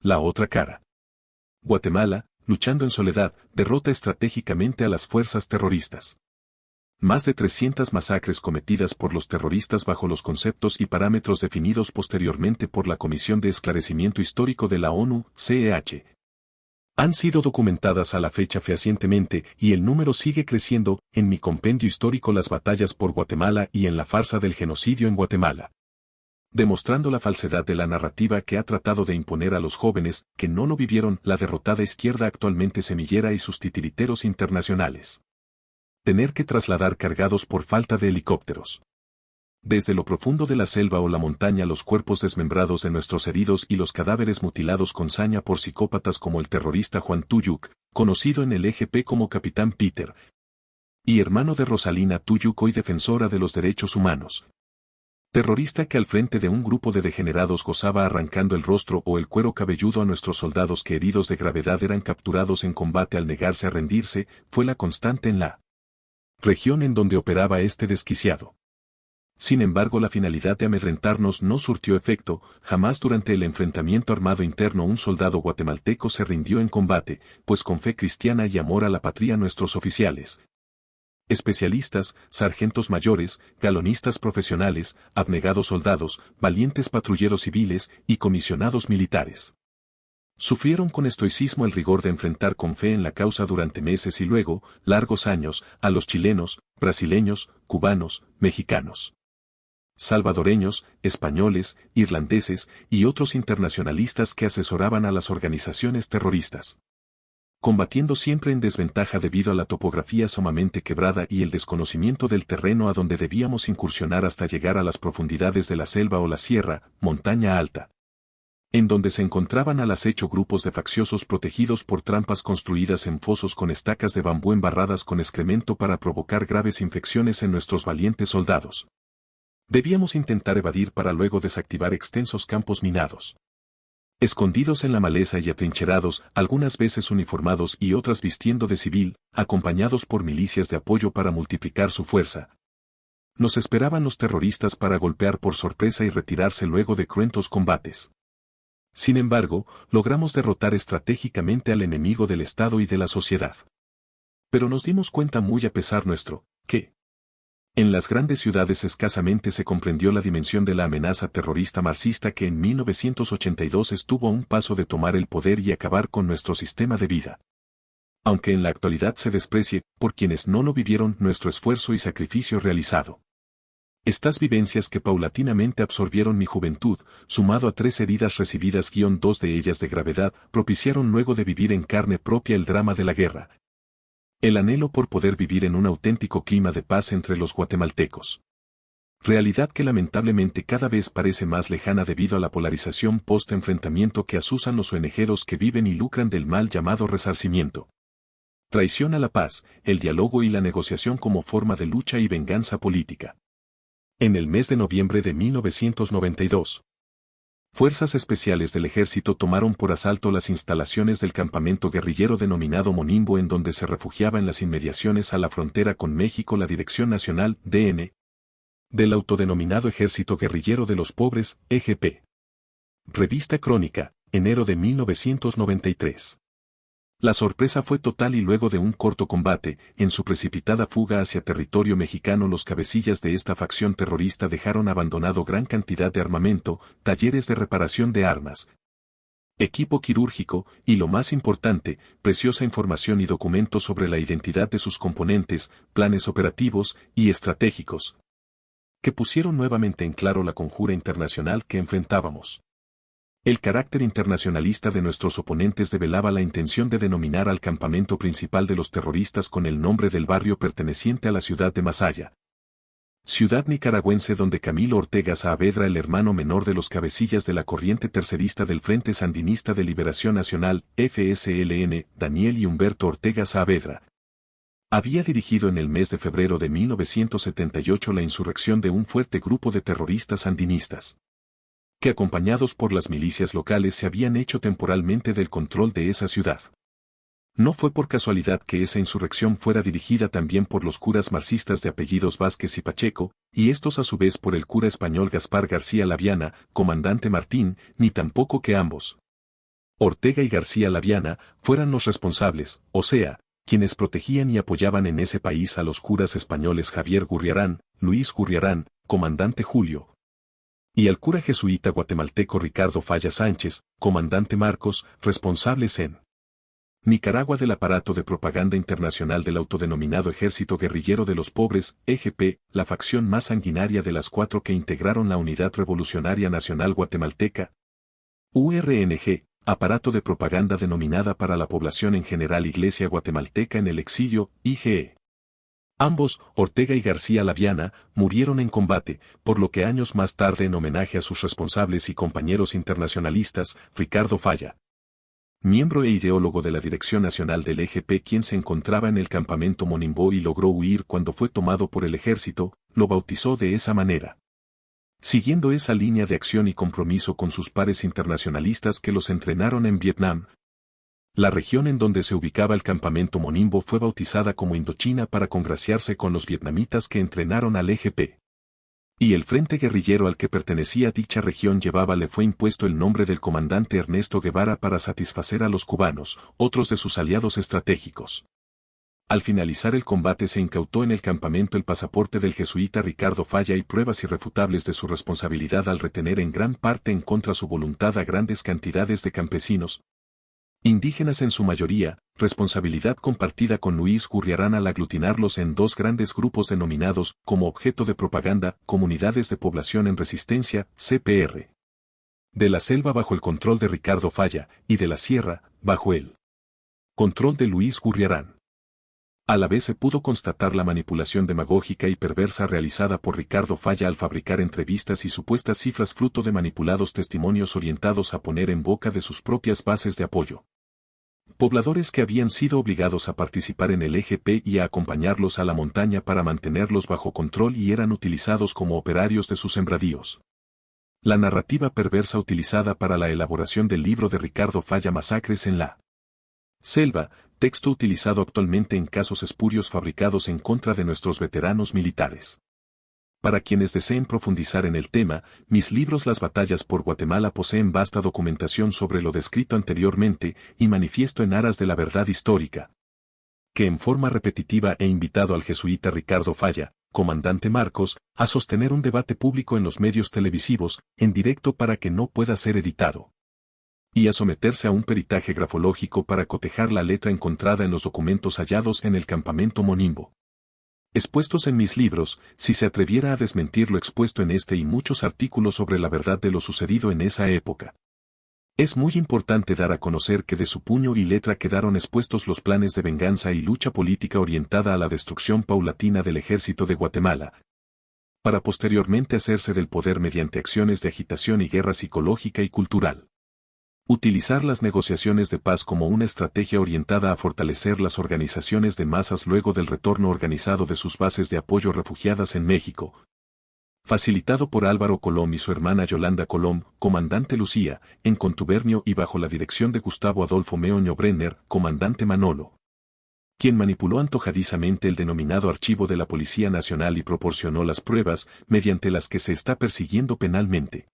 La otra cara. Guatemala, luchando en soledad, derrota estratégicamente a las fuerzas terroristas. Más de 300 masacres cometidas por los terroristas bajo los conceptos y parámetros definidos posteriormente por la Comisión de Esclarecimiento Histórico de la ONU, CEH. Han sido documentadas a la fecha fehacientemente y el número sigue creciendo en mi compendio histórico Las batallas por Guatemala y en la farsa del genocidio en Guatemala. Demostrando la falsedad de la narrativa que ha tratado de imponer a los jóvenes que no lo vivieron la derrotada izquierda actualmente semillera y sus titiriteros internacionales. Tener que trasladar cargados por falta de helicópteros. Desde lo profundo de la selva o la montaña los cuerpos desmembrados de nuestros heridos y los cadáveres mutilados con saña por psicópatas como el terrorista Juan Tuyuk, conocido en el EGP como Capitán Peter, y hermano de Rosalina Tuyuk, hoy defensora de los derechos humanos. Terrorista que al frente de un grupo de degenerados gozaba arrancando el rostro o el cuero cabelludo a nuestros soldados que heridos de gravedad eran capturados en combate al negarse a rendirse, fue la constante en la región en donde operaba este desquiciado. Sin embargo, la finalidad de amedrentarnos no surtió efecto, jamás durante el enfrentamiento armado interno un soldado guatemalteco se rindió en combate, pues con fe cristiana y amor a la patria nuestros oficiales, especialistas, sargentos mayores, galonistas profesionales, abnegados soldados, valientes patrulleros civiles y comisionados militares. Sufrieron con estoicismo el rigor de enfrentar con fe en la causa durante meses y luego, largos años, a los chilenos, brasileños, cubanos, mexicanos, salvadoreños, españoles, irlandeses y otros internacionalistas que asesoraban a las organizaciones terroristas. Combatiendo siempre en desventaja debido a la topografía sumamente quebrada y el desconocimiento del terreno a donde debíamos incursionar hasta llegar a las profundidades de la selva o la sierra, montaña alta, en donde se encontraban al acecho grupos de facciosos protegidos por trampas construidas en fosos con estacas de bambú embarradas con excremento para provocar graves infecciones en nuestros valientes soldados. Debíamos intentar evadir para luego desactivar extensos campos minados. Escondidos en la maleza y atrincherados, algunas veces uniformados y otras vistiendo de civil, acompañados por milicias de apoyo para multiplicar su fuerza. Nos esperaban los terroristas para golpear por sorpresa y retirarse luego de cruentos combates. Sin embargo, logramos derrotar estratégicamente al enemigo del Estado y de la sociedad. Pero nos dimos cuenta muy a pesar nuestro, que en las grandes ciudades escasamente se comprendió la dimensión de la amenaza terrorista marxista que en 1982 estuvo a un paso de tomar el poder y acabar con nuestro sistema de vida. Aunque en la actualidad se desprecie, por quienes no lo vivieron, nuestro esfuerzo y sacrificio realizado. Estas vivencias que paulatinamente absorbieron mi juventud, sumado a 3 heridas recibidas, 2 de ellas de gravedad, propiciaron luego de vivir en carne propia el drama de la guerra. El anhelo por poder vivir en un auténtico clima de paz entre los guatemaltecos. Realidad que lamentablemente cada vez parece más lejana debido a la polarización post-enfrentamiento que asusan los ONGeros que viven y lucran del mal llamado resarcimiento. Traición a la paz, el diálogo y la negociación como forma de lucha y venganza política. En el mes de noviembre de 1992. Fuerzas especiales del ejército tomaron por asalto las instalaciones del campamento guerrillero denominado Monimbo, en donde se refugiaba en las inmediaciones a la frontera con México la Dirección Nacional, DN, del autodenominado Ejército Guerrillero de los Pobres, EGP. Revista Crónica, enero de 1993. La sorpresa fue total y luego de un corto combate, en su precipitada fuga hacia territorio mexicano, los cabecillas de esta facción terrorista dejaron abandonado gran cantidad de armamento, talleres de reparación de armas, equipo quirúrgico y, lo más importante, preciosa información y documentos sobre la identidad de sus componentes, planes operativos y estratégicos, que pusieron nuevamente en claro la conjura internacional que enfrentábamos. El carácter internacionalista de nuestros oponentes develaba la intención de denominar al campamento principal de los terroristas con el nombre del barrio perteneciente a la ciudad de Masaya, ciudad nicaragüense donde Camilo Ortega Saavedra, el hermano menor de los cabecillas de la corriente tercerista del Frente Sandinista de Liberación Nacional, FSLN, Daniel y Humberto Ortega Saavedra, había dirigido en el mes de febrero de 1978 la insurrección de un fuerte grupo de terroristas sandinistas, que acompañados por las milicias locales se habían hecho temporalmente del control de esa ciudad. No fue por casualidad que esa insurrección fuera dirigida también por los curas marxistas de apellidos Vázquez y Pacheco, y estos a su vez por el cura español Gaspar García Laviana, comandante Martín, ni tampoco que ambos Ortega y García Laviana, fueran los responsables, o sea, quienes protegían y apoyaban en ese país a los curas españoles Javier Gurriarán, Luis Gurriarán, comandante Julio, y al cura jesuita guatemalteco Ricardo Falla Sánchez, comandante Marcos, responsables en Nicaragua del aparato de propaganda internacional del autodenominado Ejército Guerrillero de los Pobres, EGP, la facción más sanguinaria de las cuatro que integraron la Unidad Revolucionaria Nacional Guatemalteca, URNG, aparato de propaganda denominada para la población en general Iglesia Guatemalteca en el Exilio, IGE. Ambos, Ortega y García Laviana, murieron en combate, por lo que años más tarde en homenaje a sus responsables y compañeros internacionalistas, Ricardo Falla, miembro e ideólogo de la Dirección Nacional del EGP quien se encontraba en el campamento Monimbó y logró huir cuando fue tomado por el ejército, lo bautizó de esa manera. Siguiendo esa línea de acción y compromiso con sus pares internacionalistas que los entrenaron en Vietnam, la región en donde se ubicaba el campamento Monimbo fue bautizada como Indochina para congraciarse con los vietnamitas que entrenaron al EGP. Y el frente guerrillero al que pertenecía dicha región le fue impuesto el nombre del comandante Ernesto Guevara para satisfacer a los cubanos, otros de sus aliados estratégicos. Al finalizar el combate se incautó en el campamento el pasaporte del jesuita Ricardo Falla y pruebas irrefutables de su responsabilidad al retener en gran parte en contra su voluntad a grandes cantidades de campesinos, indígenas en su mayoría, responsabilidad compartida con Luis Gurriarán al aglutinarlos en dos grandes grupos denominados, como objeto de propaganda, Comunidades de Población en Resistencia, CPR. De la selva bajo el control de Ricardo Falla, y de la sierra, bajo el control de Luis Gurriarán. A la vez se pudo constatar la manipulación demagógica y perversa realizada por Ricardo Falla al fabricar entrevistas y supuestas cifras fruto de manipulados testimonios orientados a poner en boca de sus propias bases de apoyo pobladores que habían sido obligados a participar en el EGP y a acompañarlos a la montaña para mantenerlos bajo control y eran utilizados como operarios de sus sembradíos. La narrativa perversa utilizada para la elaboración del libro de Ricardo Falla Masacres en la Selva, texto utilizado actualmente en casos espurios fabricados en contra de nuestros veteranos militares. Para quienes deseen profundizar en el tema, mis libros Las batallas por Guatemala poseen vasta documentación sobre lo descrito anteriormente y manifiesto en aras de la verdad histórica, que en forma repetitiva he invitado al jesuita Ricardo Falla, comandante Marcos, a sostener un debate público en los medios televisivos, en directo para que no pueda ser editado, y a someterse a un peritaje grafológico para cotejar la letra encontrada en los documentos hallados en el campamento Monimbo. Expuestos en mis libros, si se atreviera a desmentir lo expuesto en este y muchos artículos sobre la verdad de lo sucedido en esa época. Es muy importante dar a conocer que de su puño y letra quedaron expuestos los planes de venganza y lucha política orientada a la destrucción paulatina del ejército de Guatemala, para posteriormente hacerse del poder mediante acciones de agitación y guerra psicológica y cultural. Utilizar las negociaciones de paz como una estrategia orientada a fortalecer las organizaciones de masas luego del retorno organizado de sus bases de apoyo refugiadas en México. Facilitado por Álvaro Colom y su hermana Yolanda Colom, comandante Lucía, en contubernio y bajo la dirección de Gustavo Adolfo Meoño Brenner, comandante Manolo, quien manipuló antojadizamente el denominado Archivo de la Policía Nacional y proporcionó las pruebas mediante las que se está persiguiendo penalmente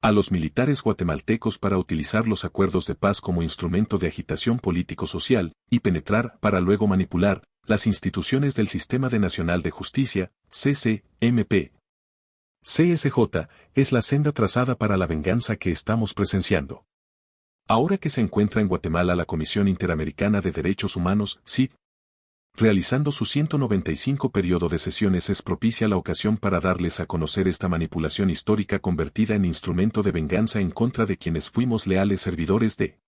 a los militares guatemaltecos para utilizar los acuerdos de paz como instrumento de agitación político-social, y penetrar para luego manipular las instituciones del Sistema Nacional de Justicia, CCMP. CSJ, es la senda trazada para la venganza que estamos presenciando. Ahora que se encuentra en Guatemala la Comisión Interamericana de Derechos Humanos, CID, realizando su 195 periodo de sesiones es propicia la ocasión para darles a conocer esta manipulación histórica convertida en instrumento de venganza en contra de quienes fuimos leales servidores de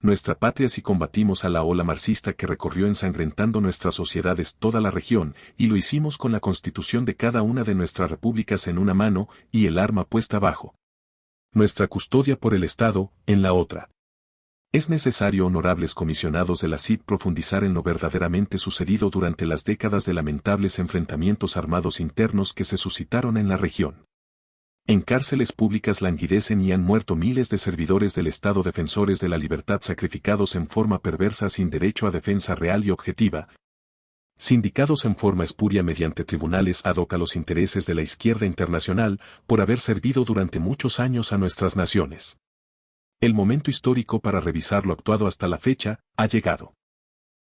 nuestra patria si combatimos a la ola marxista que recorrió ensangrentando nuestras sociedades toda la región, y lo hicimos con la constitución de cada una de nuestras repúblicas en una mano y el arma puesta bajo nuestra custodia por el Estado, en la otra. Es necesario, honorables comisionados de la CID, profundizar en lo verdaderamente sucedido durante las décadas de lamentables enfrentamientos armados internos que se suscitaron en la región. En cárceles públicas languidecen y han muerto miles de servidores del Estado defensores de la libertad sacrificados en forma perversa sin derecho a defensa real y objetiva, sindicados en forma espuria mediante tribunales ad hoc a los intereses de la izquierda internacional por haber servido durante muchos años a nuestras naciones. El momento histórico para revisar lo actuado hasta la fecha ha llegado.